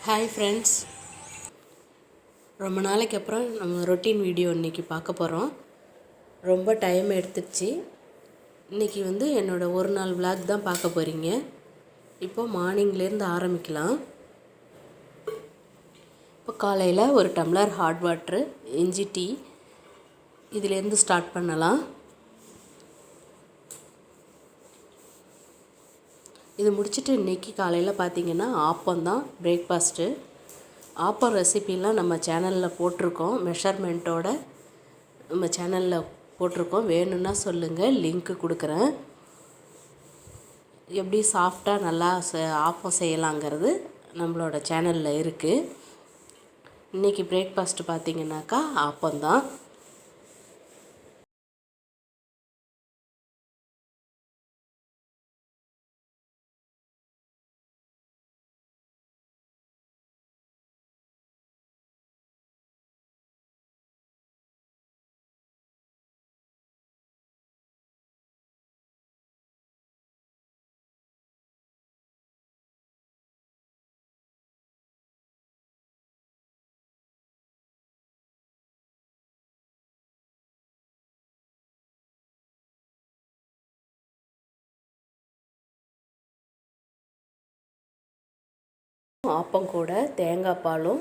Hi friends, ரொம்ப நாளைக்கு அப்புறம் நம்ம ரொட்டீன் வீடியோ இன்றைக்கி பார்க்க போகிறோம். ரொம்ப டைம் எடுத்துடுச்சு. இன்றைக்கி என்னோடய ஒரு நாள் விளாக் தான் பார்க்க போகிறீங்க. இப்போது மார்னிங்லேருந்து ஆரம்பிக்கலாம். இப்போ காலையில் ஒரு டம்ளர் ஹாட் வாட்ரு, இஞ்சி டீ, இதிலேருந்து ஸ்டார்ட் பண்ணலாம். இது முடிச்சுட்டு இன்றைக்கி காலையில் பார்த்திங்கன்னா ஆப்பம்தான் பிரேக்ஃபாஸ்ட்டு. ஆப்பம் ரெசிபிலாம் நம்ம சேனலில் போட்டிருக்கோம், மெஷர்மெண்ட்டோட நம்ம சேனலில் போட்டிருக்கோம். வேணும்னா சொல்லுங்கள், லிங்க்கு கொடுக்குறேன். எப்படி சாஃப்டாக நல்லா ஆப்பம் செய்யலாங்கிறது நம்மளோட சேனலில் இருக்குது. இன்றைக்கி பிரேக்ஃபாஸ்ட்டு பார்த்திங்கனாக்கா ஆப்பம்தான். ஆப்பம் கூட தேங்காய் பாலும்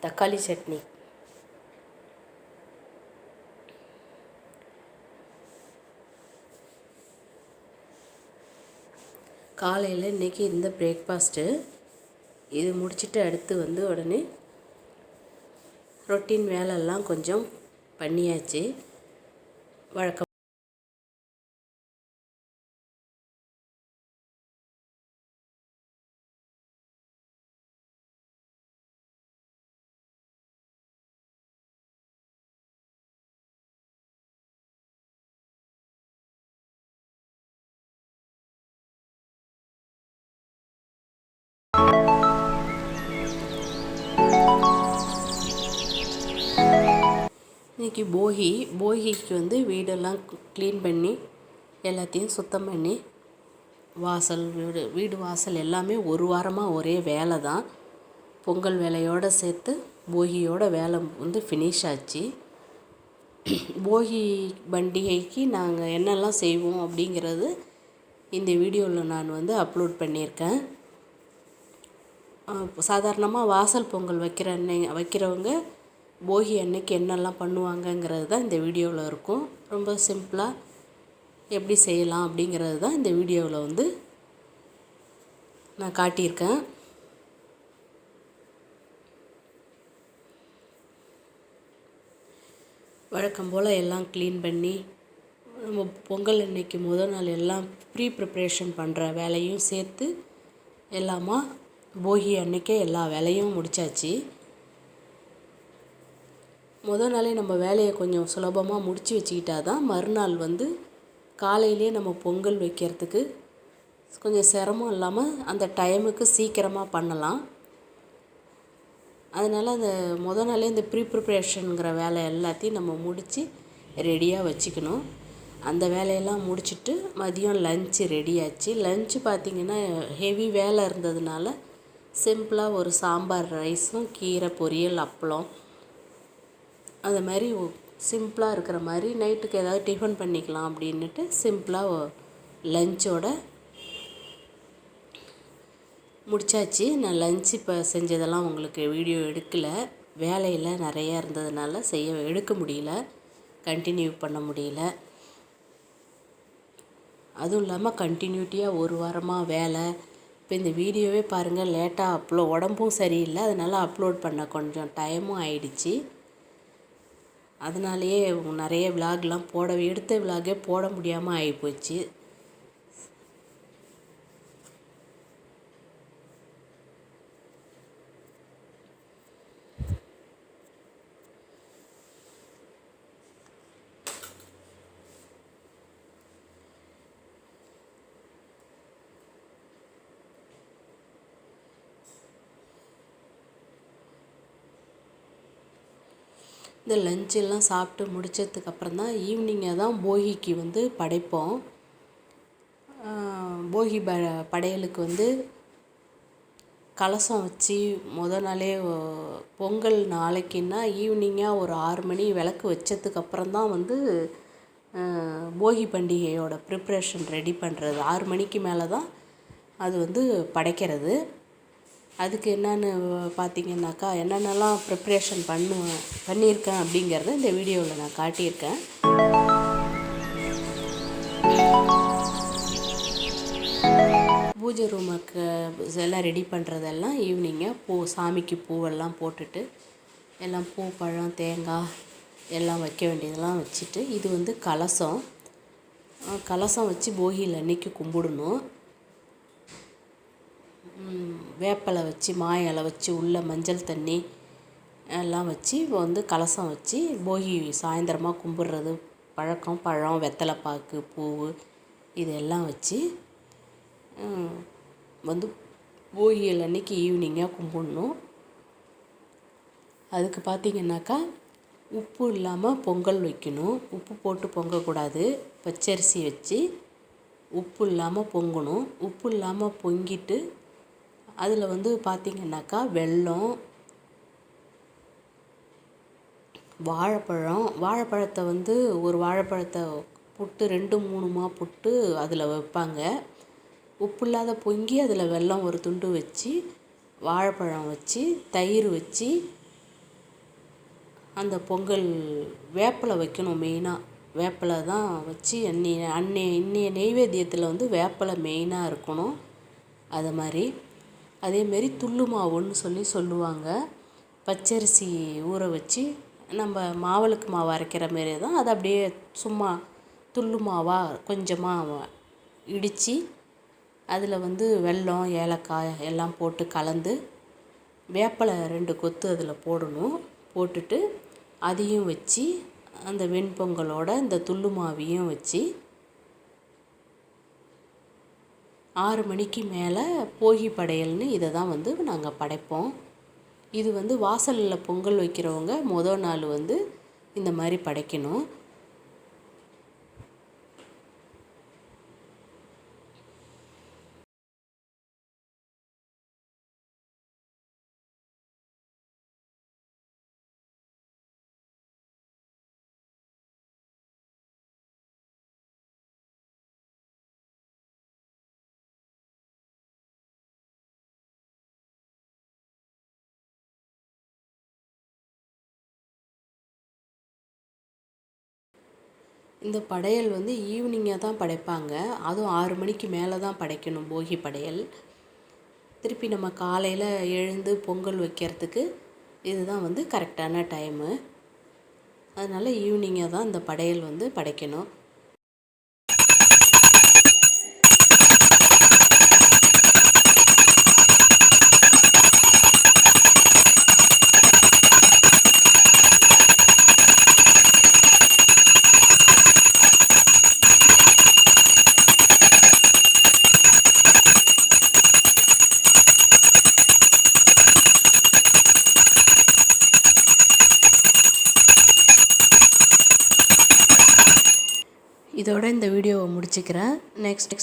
தக்காளி சட்னி. காலையில் இன்றைக்கி இந்த பிரேக்ஃபாஸ்ட்டு இது முடிச்சுட்டு அடுத்து உடனே ரொட்டீன் வேலையெல்லாம் கொஞ்சம் பண்ணியாச்சு. வழக்கம் இன்றைக்கி போகிக்கு வீடெல்லாம் க்ளீன் பண்ணி எல்லாத்தையும் சுத்தம் பண்ணி வீடு வாசல் எல்லாமே ஒரு வாரமாக ஒரே வேலை தான். பொங்கல் வேலையோடு சேர்த்து போகியோட வேலை ஃபினிஷ் ஆச்சு. போகி பண்டிகைக்கு நாங்கள் என்னெல்லாம் செய்வோம் அப்படிங்கிறது இந்த வீடியோவில் நான் அப்லோட் பண்ணியிருக்கேன். சாதாரணமாக வாசல் பொங்கல் வைக்கிறவங்க போகி அன்னைக்கு என்னெல்லாம் பண்ணுவாங்கங்கிறது தான் இந்த வீடியோவில் இருக்கும். ரொம்ப சிம்பிளாக எப்படி செய்யலாம் அப்படிங்கிறது தான் இந்த வீடியோவில் நான் காட்டியிருக்கேன். வழக்கம் போல் எல்லாம் க்ளீன் பண்ணி நம்ம பொங்கல் அன்னைக்கு முதல் நாள் எல்லாம் ப்ரிப்ரேஷன் பண்ணுற வேலையும் சேர்த்து எல்லாமா போகி அன்னைக்கே எல்லா வேலையும் முடித்தாச்சு. முதல் நாளே நம்ம வேலையை கொஞ்சம் சுலபமாக முடித்து வச்சுக்கிட்டா தான் மறுநாள் காலையிலே நம்ம பொங்கல் வைக்கிறதுக்கு கொஞ்சம் சிரமம் இல்லாமல் அந்த டைமுக்கு சீக்கிரமாக பண்ணலாம். அதனால் அந்த முதல் நாளே இந்த ப்ரிப்ரேஷனுங்கிற வேலை எல்லாத்தையும் நம்ம முடித்து ரெடியாக வச்சுக்கணும். அந்த வேலையெல்லாம் முடிச்சுட்டு மதியம் லஞ்சு ரெடியாச்சு. லஞ்சு பார்த்திங்கன்னா ஹெவி வேலை இருந்ததுனால சிம்பிளாக ஒரு சாம்பார், ரைஸும், கீரை பொரியல், அப்பளம், அது மாதிரி சிம்பிளாக இருக்கிற மாதிரி நைட்டுக்கு ஏதாவது டிஃபன் பண்ணிக்கலாம் அப்படின்ட்டு சிம்பிளாக லஞ்சோட முடித்தாச்சு. நான் லஞ்ச் இப்போ செஞ்சதெல்லாம் உங்களுக்கு வீடியோ எடுக்கலை, வேலையில் நிறையா இருந்ததுனால எடுக்க முடியல, கண்டினியூ பண்ண முடியல. அதுவும் இல்லாமல் கண்டினியூட்டியாக ஒரு வாரமாக வேலை. இப்போ இந்த வீடியோவே பாருங்கள், லேட்டாக உடம்பும் சரியில்லை, அதனால் அப்லோட் பண்ண கொஞ்சம் டைமும் ஆயிடுச்சு. அதனாலேயே நிறைய விலாக்லாம் எடுத்த விலாகே போட முடியாமல் ஆகிப்போச்சு. இந்த லஞ்செல்லாம் சாப்பிட்டு முடித்ததுக்கப்புறம் தான் ஈவினிங்காக தான் போகிக்கு படைப்போம். போகி படையலுக்கு கலசம் வச்சு நாளே பொங்கல் நாளைக்குன்னா ஈவினிங்காக ஒரு 6 மணி விளக்கு வச்சதுக்கப்புறம் தான் வந்து போகி பண்டிகையோட ப்ரிப்ரேஷன் ரெடி பண்ணுறது. 6 மணிக்கு மேலே தான் அது வந்து படைக்கிறது. அதுக்கு என்னென்னு பார்த்திங்கனாக்கா என்னென்னலாம் ப்ரிப்ரேஷன் பண்ணியிருக்கேன் அப்படிங்கிறத இந்த வீடியோவில் நான் காட்டியிருக்கேன். பூஜை ரூமுக்கு எல்லாம் ரெடி பண்ணுறதெல்லாம் ஈவினிங்காக சாமிக்கு பூவெல்லாம் போட்டுட்டு எல்லாம் பூ பழம் தேங்காய் எல்லாம் வைக்க வேண்டியதெல்லாம் வச்சுட்டு, இது வந்து கலசம் வச்சு போகியில் அன்றைக்கி கும்பிடணும். வேப்பலை வச்சு மா இலை வச்சு உள்ளே மஞ்சள் தண்ணி எல்லாம் வச்சு வந்து கலசம் வச்சு போகி சாயந்தரமாக கும்பிட்றது பழக்கம். பழம் வெத்தலைப்பாக்கு பூ இதெல்லாம் வச்சு வந்து போகியில் அன்றைக்கி ஈவினிங்காக கும்பிடணும். அதுக்கு பார்த்திங்கனாக்கா உப்பு இல்லாமல் பொங்கல் வைக்கணும். உப்பு போட்டு பொங்கக்கூடாது. பச்சரிசி வச்சு உப்பு இல்லாமல் பொங்கணும். உப்பு இல்லாமல் பொங்கிட்டு அதில் வந்து பார்த்திங்கனாக்கா வெல்லம், வாழைப்பழத்தை வந்து ஒரு வாழைப்பழத்தை புட்டு 2-3 புட்டு அதில் வைப்பாங்க. உப்பு இல்லாத பொங்கி அதில் வெல்லம் ஒரு துண்டு வச்சு வாழைப்பழம் வச்சு தயிர் வச்சு அந்த பொங்கல் வேப்பிலை வைக்கணும். மெயினாக வேப்பிலை தான் வச்சு இன்னைய நெய்வேத்தியத்தில் வந்து வேப்பிலை மெயினாக இருக்கணும். அது மாதிரி அதேமாரி துள்ளு மாவுன்னு சொல்லுவாங்க. பச்சரிசி ஊற வச்சு நம்ம மாவளுக்கு மாவு அரைக்கிற மாரி தான் அதை அப்படியே சும்மா துள்ளு மாவாக கொஞ்சமாக இடித்து அதில் வந்து வெல்லம் ஏலக்காய் எல்லாம் போட்டு கலந்து வேப்பிலை 2 கொத்து அதில் போடணும். போட்டுட்டு அதையும் வச்சு அந்த வெண்பொங்கலோட இந்த துள்ளு மாவையும் வச்சு 6 மணிக்கு மேலே போகி படையல்னு இதை தான் வந்து நாங்கள் படைப்போம். இது வந்து வாசலில் பொங்கல் வைக்கிறவங்க நாள் வந்து இந்த மாதிரி படைக்கணும். இந்த படையல் வந்து ஈவினிங்காக தான் படைப்பாங்க. அதுவும் 6 மணிக்கு மேலே தான் படைக்கணும் போகி படையல். திருப்பி நம்ம காலையில் எழுந்து பொங்கல் வைக்கிறதுக்கு இதுதான் வந்து கரெக்டான டைமு. அதனால் ஈவினிங்காக தான் இந்த படையல் வந்து படைக்கணும். இதோட இந்த வீடியோவை முடிச்சுக்கிறேன். நெக்ஸ்ட்